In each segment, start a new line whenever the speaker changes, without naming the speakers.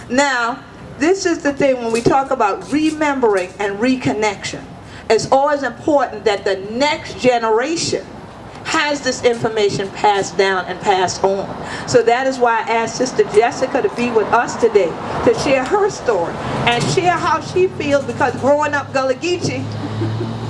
Now, this is the thing when we talk about remembering and reconnection. It's always important that the next generation has this information passed down and passed on. So that is why I asked Sister Jessica to be with us today to share her story and share how she feels, because growing up Gullah Geechee,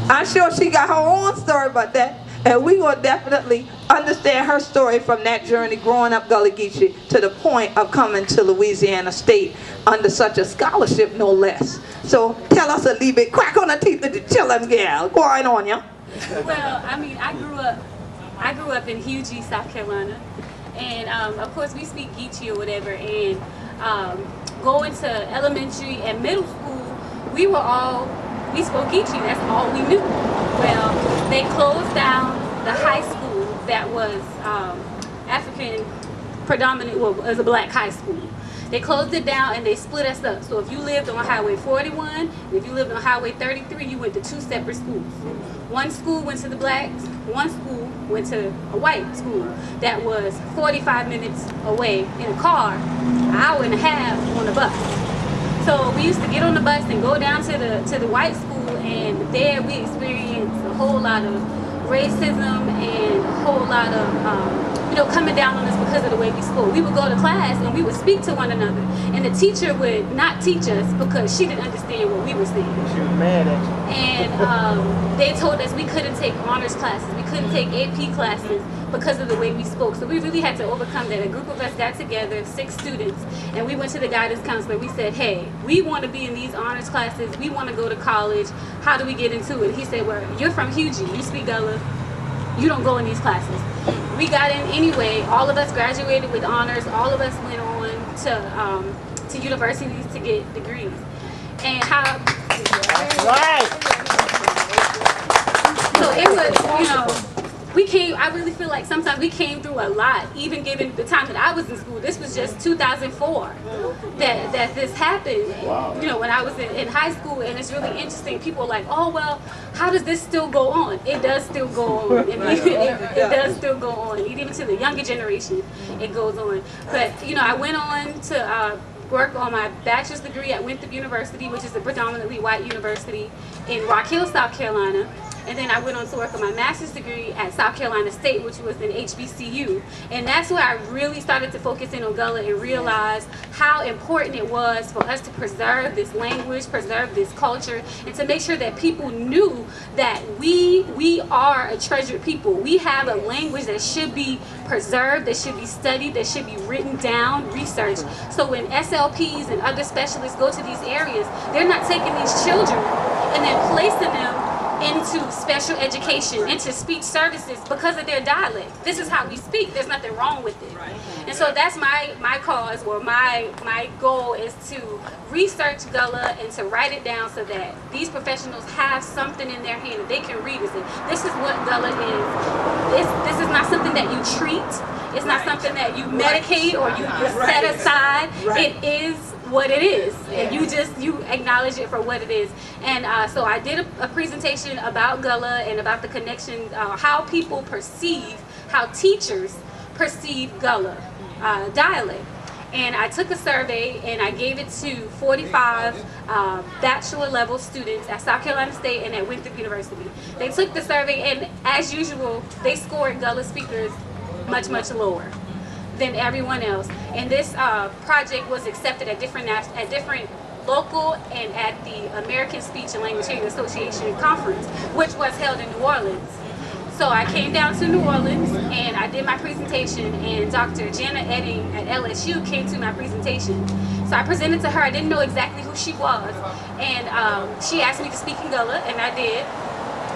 I'm sure she got her own story about that, and we will definitely understand her story from that journey growing up Gullah Geechee to the point of coming to Louisiana State under such a scholarship, no less. So tell us a little bit, crack on the teeth of the chillin' gal. Go on, ya.
Well, I mean, I grew up in Geechee, South Carolina, and of course we speak Geechee or whatever. And going to elementary and middle school, we spoke Geechee. That's all we knew. Well, they closed down the high school that was African predominant. Well, it was a black high school. They closed it down and they split us up. So if you lived on Highway 41, and if you lived on Highway 33, you went to two separate schools. One school went to the blacks, one school went to a white school that was 45 minutes away in a car, an hour and a half on the bus. So we used to get on the bus and go down to the white school, and there we experienced a whole lot of racism and a whole lot of coming down on us because of the way we spoke. We would go to class and we would speak to one another, and the teacher would not teach us because she didn't understand what we were saying.
She was mad at you.
And they told us we couldn't take honors classes, we couldn't take AP classes because of the way we spoke. So we really had to overcome that. A group of us got together, 6 students, and we went to the guidance counselor. We said, hey, we want to be in these honors classes, we want to go to college, how do we get into it? He said, well, you're from Geechee, you speak Gullah, you don't go in these classes. We got in anyway. All of us graduated with honors. All of us went on to universities to get degrees. And how?
That's right.
So it was, we came. I really feel like sometimes we came through a lot. Even given the time that I was in school, this was just 2004 that this happened.
Wow.
When I was in high school, and it's really interesting. People are like, oh well, how does this still go on? It does still go on. It does still go on. Even to the younger generation, it goes on. But I went on to work on my bachelor's degree at Winthrop University, which is a predominantly white university in Rock Hill, South Carolina. And then I went on to work on my master's degree at South Carolina State, which was in HBCU. And that's where I really started to focus in on Gullah and realize how important it was for us to preserve this language, preserve this culture, and to make sure that people knew that we are a treasured people. We have a language that should be preserved, that should be studied, that should be written down, researched. So when SLPs and other specialists go to these areas, they're not taking these children and then placing them into special education, into speech services because of their dialect. This is how we speak. There's nothing wrong with it. Right. And so that's my cause, or my goal is to research Gullah and to write it down so that these professionals have something in their hand that they can read and say, this is what Gullah is. This is not something that you treat. It's not something that you medicate or you set aside. It is what it is, and you acknowledge it for what it is. And so I did a presentation about Gullah and about the connection, how people perceive, how teachers perceive Gullah dialect. And I took a survey and I gave it to 45 bachelor level students at South Carolina State and at Winthrop University. They took the survey, and as usual, they scored Gullah speakers much, much lower than everyone else. And this project was accepted at different local and at the American Speech and Language Hearing Association conference, which was held in New Orleans. So I came down to New Orleans and I did my presentation, and Dr. Jana Edding at LSU came to my presentation. So I presented to her. I didn't know exactly who she was, and she asked me to speak in Gullah, and I did.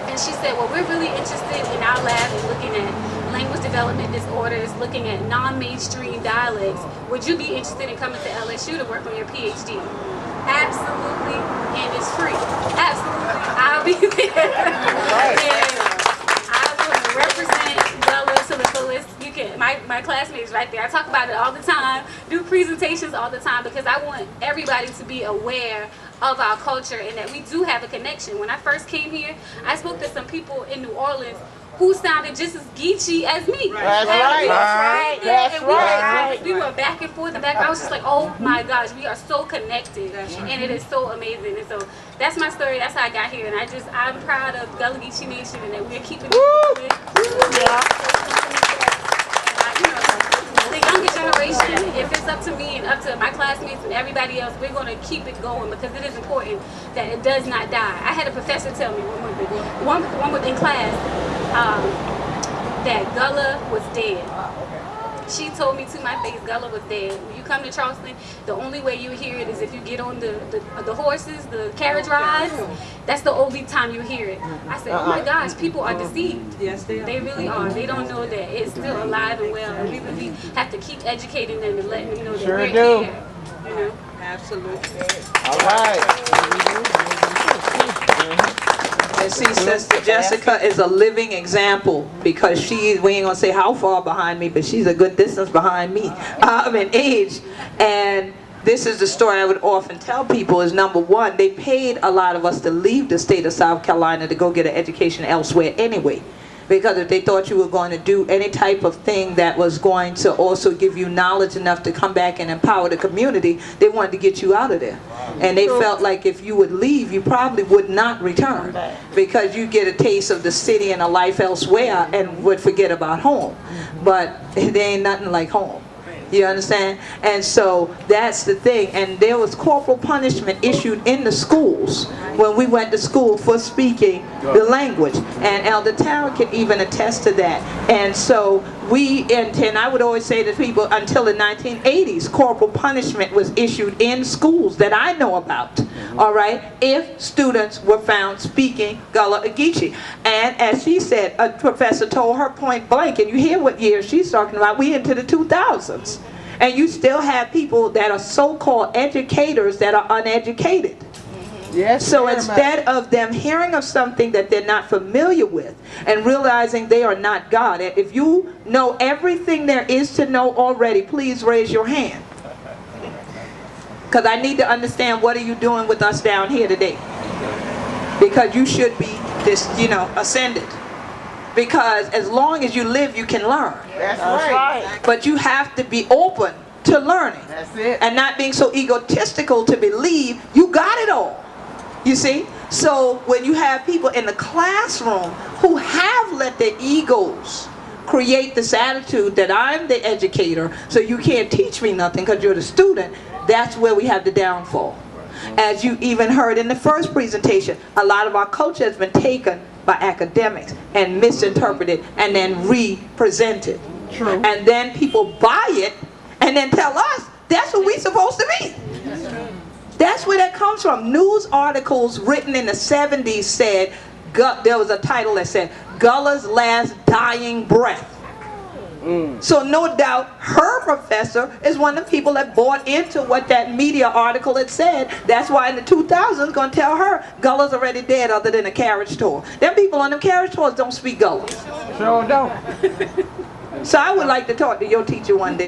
And she said, well, we're really interested in our lab in looking at language development disorders, looking at non-mainstream dialects. Would you be interested in coming to LSU to work on your PhD? Absolutely, and it's free. Absolutely, I'll be there. And I will represent Gullah to the fullest. You can, my classmates right there, I talk about it all the time, do presentations all the time, because I want everybody to be aware of our culture and that we do have a connection. When I first came here, I spoke to some people in New Orleans who sounded just as Geechee as me.
That's
And
right.
we were
Right.
right there,
That's
and we
right.
we were back and forth and back. I was just like, oh my gosh, we are so connected, and it is so amazing. And so that's my story. That's how I got here, and I'm proud of Gullah Geechee Nation, and that we're keeping it going. The younger generation, if it's up to me and up to my classmates and everybody else, we're going to keep it going because it is important that it does not die. I had a professor tell me one in class that Gullah was dead. She told me to my face, Gullah was dead. When you come to Charleston, the only way you hear it is if you get on the horses, the carriage rides. That's the only time you hear it. I said, oh my gosh, people are deceived.
Yes, they are.
They really are. They don't know that it's still alive and well. And we really have to keep educating them and letting them know that we're
do.
here. You know?
Absolutely.
All right.
And see, Sister Jessica is a living example because we ain't gonna say how far behind me, but she's a good distance behind me in age. And this is the story I would often tell people is number one, they paid a lot of us to leave the state of South Carolina to go get an education elsewhere anyway. Because if they thought you were going to do any type of thing that was going to also give you knowledge enough to come back and empower the community, they wanted to get you out of there. And they felt like if you would leave, you probably would not return. Because you get a taste of the city and a life elsewhere and would forget about home. But there ain't nothing like home. You understand? And so that's the thing. And there was corporal punishment issued in the schools when we went to school for speaking the language. And Elder Tara can even attest to that. And so and I would always say to people, until the 1980s, corporal punishment was issued in schools that I know about. All right, if students were found speaking Gullah or Geechee. And as she said, a professor told her point blank, and you hear what year she's talking about, we into the 2000s. And you still have people that are so-called educators that are uneducated.
Yes,
So instead of them hearing of something that they're not familiar with and realizing they are not God, and if you know everything there is to know already, please raise your hand. Because I need to understand what are you doing with us down here today. Because you should be ascended. Because as long as you live, you can learn.
That's right.
But you have to be open to learning.
That's it.
And not being so egotistical to believe you got it all. You see? So when you have people in the classroom who have let their egos create this attitude that I'm the educator, so you can't teach me nothing because you're the student, that's where we have the downfall. As you even heard in the first presentation, a lot of our culture has been taken by academics and misinterpreted and then represented.
True.
And then people buy it and then tell us that's what we're supposed to be. That's where that comes from. News articles written in the 70s said, there was a title that said, Gullah's last dying breath. So no doubt her professor is one of the people that bought into what that media article had said. That's why in the 2000s going to tell her Gullah's already dead other than a carriage tour. Them people on them carriage tours don't speak Gullah.
Sure don't.
So I would like to talk to your teacher one day.